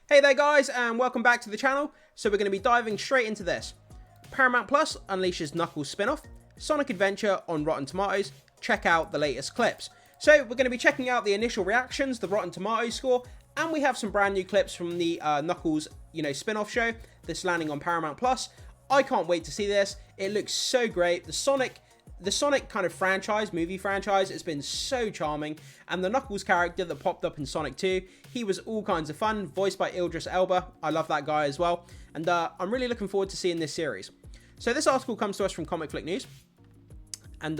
Hey there guys, and welcome back to the channel. So we're going to be diving straight into this. Paramount Plus unleashes Knuckles spin-off, Sonic Adventure on Rotten Tomatoes. Check out the latest clips. So we're going to be checking out the initial reactions, the Rotten Tomatoes score, and we have some brand new clips from the Knuckles, spin-off show that's landing on Paramount Plus. I can't wait to see this. It looks so great. The Sonic kind of franchise, movie franchise, has been so charming, and the Knuckles character that popped up in Sonic 2, he was all kinds of fun, voiced by Idris Elba. I love that guy as well, and I'm really looking forward to seeing this series. So this article comes to us from Comic Flick News, and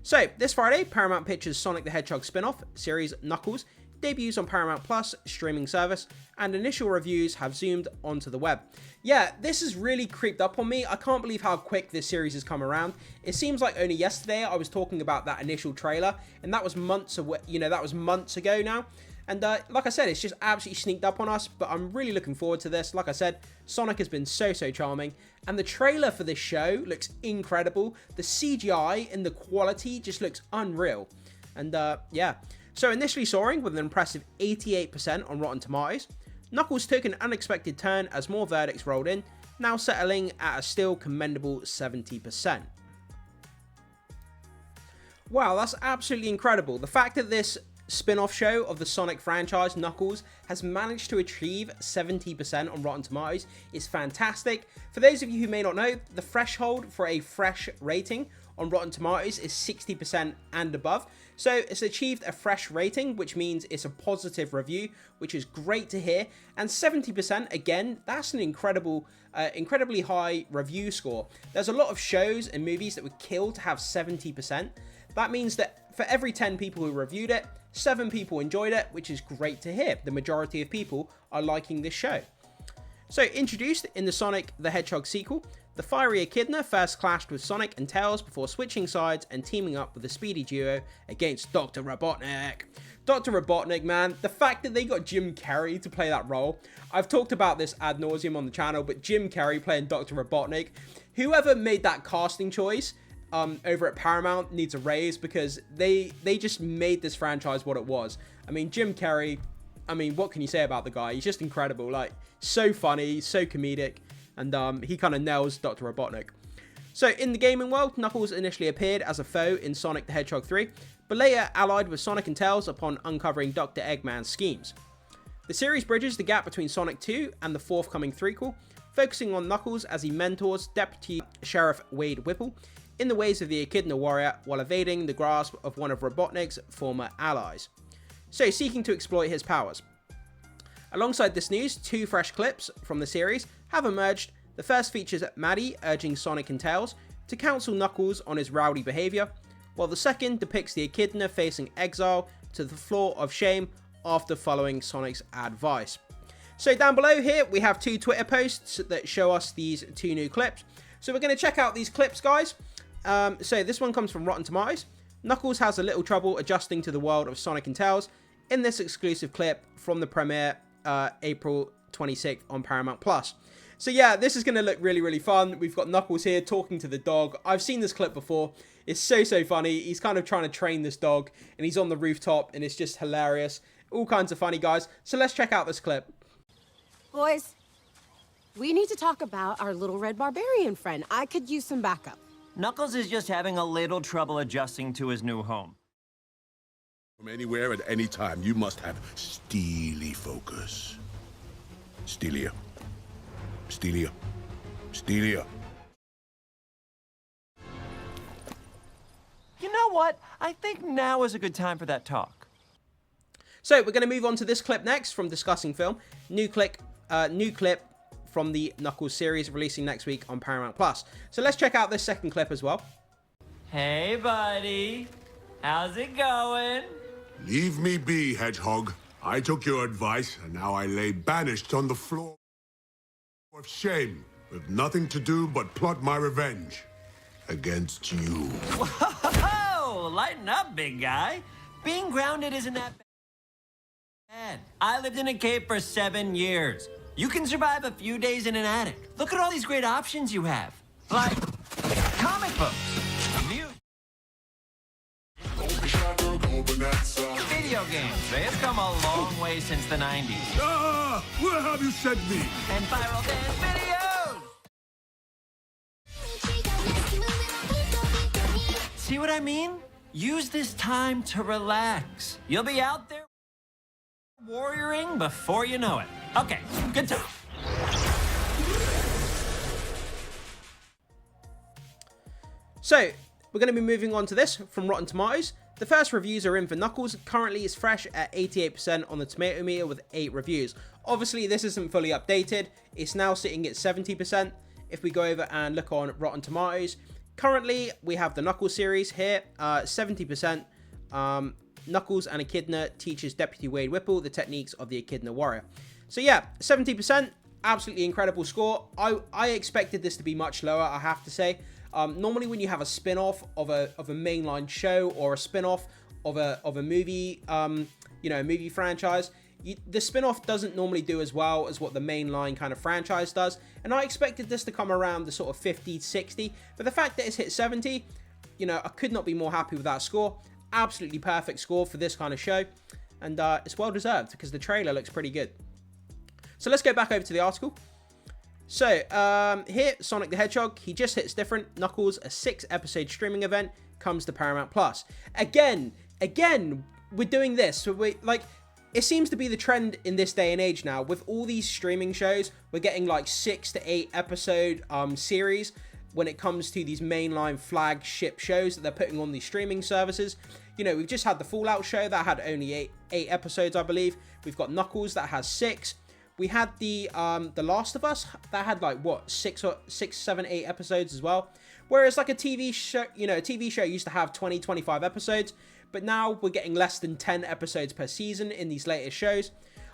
so this Friday, Paramount Pictures' Sonic the Hedgehog spin-off series Knuckles debuts on Paramount Plus streaming service, and initial reviews have zoomed onto the web. Yeah, this has really creeped up on me. I can't believe how quick this series has come around. It seems like only yesterday I was talking about that initial trailer, and that was months away, that was months ago now. And like I said, it's just absolutely sneaked up on us, but I'm really looking forward to this. Like I said, Sonic has been so charming, and the trailer for this show looks incredible. The CGI and the quality just looks unreal. And yeah. So initially soaring with an impressive 88% on Rotten Tomatoes, Knuckles took an unexpected turn as more verdicts rolled in, now settling at a still commendable 70%. Wow, that's absolutely incredible. The fact that this spin-off show of the Sonic franchise, Knuckles, has managed to achieve 70% on Rotten Tomatoes is fantastic. For those of you who may not know, the threshold for a fresh rating on Rotten Tomatoes is 60% and above. So it's achieved a fresh rating, which means it's a positive review, which is great to hear. And 70%, again, that's an incredibly high review score. There's a lot of shows and movies that would kill to have 70%. That means that for every 10 people who reviewed it, 7 people enjoyed it, which is great to hear. The majority of people are liking this show. So introduced in the Sonic the Hedgehog sequel, the fiery echidna first clashed with Sonic and Tails before switching sides and teaming up with the speedy duo against Dr. Robotnik. Dr. Robotnik, man, the fact that they got Jim Carrey to play that role, I've talked about this ad nauseum on the channel, but Jim Carrey playing Dr. Robotnik, whoever made that casting choice over at Paramount needs a raise, because they just made this franchise what it was. I mean, Jim Carrey, what can you say about the guy? He's just incredible, like, so funny, so comedic, and he kind of nails Dr. Robotnik. So in the gaming world, Knuckles initially appeared as a foe in Sonic the Hedgehog 3, but later allied with Sonic and Tails upon uncovering Dr. Eggman's schemes. The series bridges the gap between Sonic 2 and the forthcoming threequel, focusing on Knuckles as he mentors Deputy Sheriff Wade Whipple in the ways of the Echidna Warrior while evading the grasp of one of Robotnik's former allies, so seeking to exploit his powers. Alongside this news, 2 fresh clips from the series have emerged. The first features Maddie urging Sonic and Tails to counsel Knuckles on his rowdy behaviour, while the second depicts the Echidna facing exile to the floor of shame after following Sonic's advice. So down below here we have 2 Twitter posts that show us these 2 new clips. So we're going to check out these clips, guys. So this one comes from Rotten Tomatoes. Knuckles has a little trouble adjusting to the world of Sonic and Tails in this exclusive clip from the premiere April 26th on Paramount Plus. So yeah, this is going to look really fun. We've got Knuckles here talking to the dog. I've seen this clip before. It's so funny. He's kind of trying to train this dog, and he's on the rooftop, and it's just hilarious. All kinds of funny, guys. So let's check out this clip. Boys, we need to talk about our little red barbarian friend. I could use some backup. Knuckles is just having a little trouble adjusting to his new home. From anywhere at any time, you must have steely focus. Steelier. Steelier. Steelier. You know what? I think now is a good time for that talk. So we're going to move on to this clip next from Discussing Film. New clip from the Knuckles series releasing next week on Paramount Plus. So let's check out this second clip as well. Hey, buddy. How's it going? Leave me be, Hedgehog. I took your advice, and now I lay banished on the floor of shame, with nothing to do but plot my revenge against you. Whoa! Lighten up, big guy. Being grounded isn't that bad. I lived in a cave for 7 years. You can survive a few days in an attic. Look at all these great options you have. Like comic books, music, video games, games. They've come a long way since the 90s. Ah! Where have you sent me? And viral dance videos! See what I mean? Use this time to relax. You'll be out there warrioring before you know it. Okay, good time. So, we're going to be moving on to this from Rotten Tomatoes. The first reviews are in for Knuckles. Currently, it's fresh at 88% on the tomato meter with 8 reviews. Obviously, this isn't fully updated. It's now sitting at 70%. If we go over and look on Rotten Tomatoes, currently, we have the Knuckles series here, 70%. Knuckles and Echidna teaches Deputy Wade Whipple the techniques of the Echidna warrior. So yeah, 70%, absolutely incredible score. I expected this to be much lower, I have to say. Normally when you have a spin-off of a mainline show or a spin-off of a movie, movie franchise, the spin-off doesn't normally do as well as what the mainline kind of franchise does. And I expected this to come around the sort of 50, 60, but the fact that it's hit 70, I could not be more happy with that score. Absolutely perfect score for this kind of show, and it's well deserved because the trailer looks pretty good. So let's go back over to the article. So here, Sonic the Hedgehog, he just hits different. Knuckles, a 6-episode streaming event, comes to Paramount Plus. Again, we're doing this. So it seems to be the trend in this day and age now. With all these streaming shows, we're getting like 6 to 8 episode series when it comes to these mainline flagship shows that they're putting on these streaming services. We've just had the Fallout show that had only 8 episodes, I believe. We've got Knuckles that has 6. We had the Last of Us that had like what 6, 7, 8 episodes as well. Whereas like a TV show, a TV show used to have 20, 25 episodes, but now we're getting less than 10 episodes per season in these latest shows.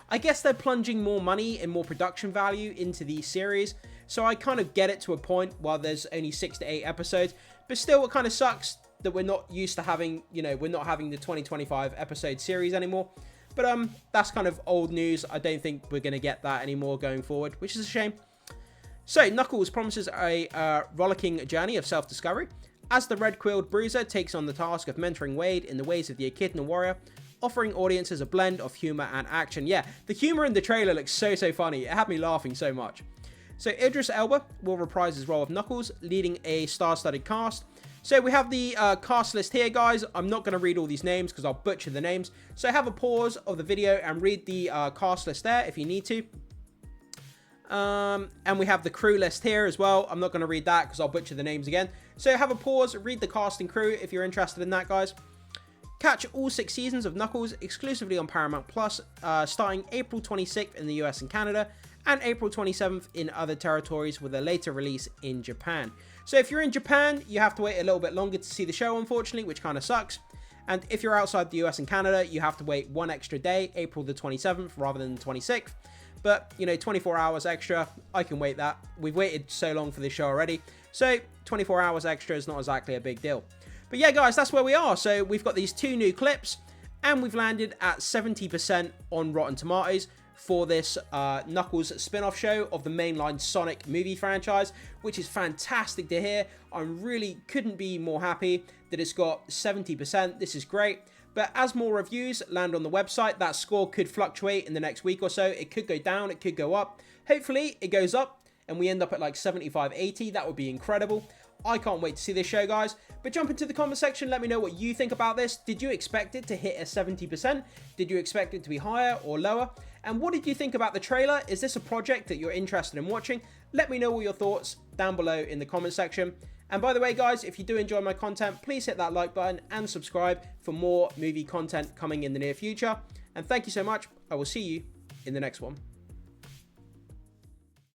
I guess they're plunging more money and more production value into these series, so I kind of get it to a point while there's only 6 to 8 episodes, but still it kind of sucks that we're not used to having, we're not having the 20, 25 episode series anymore. But that's kind of old news. I don't think we're going to get that anymore going forward, which is a shame. So, Knuckles promises a rollicking journey of self-discovery as the red-quilled bruiser takes on the task of mentoring Wade in the ways of the Echidna warrior, offering audiences a blend of humor and action. Yeah, the humor in the trailer looks so funny. It had me laughing so much. So, Idris Elba will reprise his role of Knuckles, leading a star-studded cast. So we have the cast list here, guys. I'm not going to read all these names because I'll butcher the names. So have a pause of the video and read the cast list there if you need to. And we have the crew list here as well. I'm not going to read that because I'll butcher the names again. So have a pause, read the cast and crew if you're interested in that, guys. Catch all 6 seasons of Knuckles exclusively on Paramount Plus, starting April 26th in the US and Canada, and April 27th in other territories with a later release in Japan. So if you're in Japan, you have to wait a little bit longer to see the show, unfortunately, which kind of sucks. And if you're outside the US and Canada, you have to wait 1 extra day, April the 27th rather than the 26th. But, 24 hours extra, I can wait that. We've waited so long for this show already. So 24 hours extra is not exactly a big deal. But yeah, guys, that's where we are. So we've got these 2 new clips and we've landed at 70% on Rotten Tomatoes for this Knuckles spin-off show of the mainline Sonic movie franchise, which is fantastic to hear. I really couldn't be more happy that it's got 70%. This is great. But as more reviews land on the website, that score could fluctuate in the next week or so. It could go down, it could go up. Hopefully it goes up and we end up at like 75, 80. That would be incredible. I can't wait to see this show, guys. But jump into the comment section. Let me know what you think about this. Did you expect it to hit a 70%? Did you expect it to be higher or lower? And what did you think about the trailer? Is this a project that you're interested in watching? Let me know all your thoughts down below in the comment section. And by the way, guys, if you do enjoy my content, please hit that like button and subscribe for more movie content coming in the near future. And thank you so much. I will see you in the next one.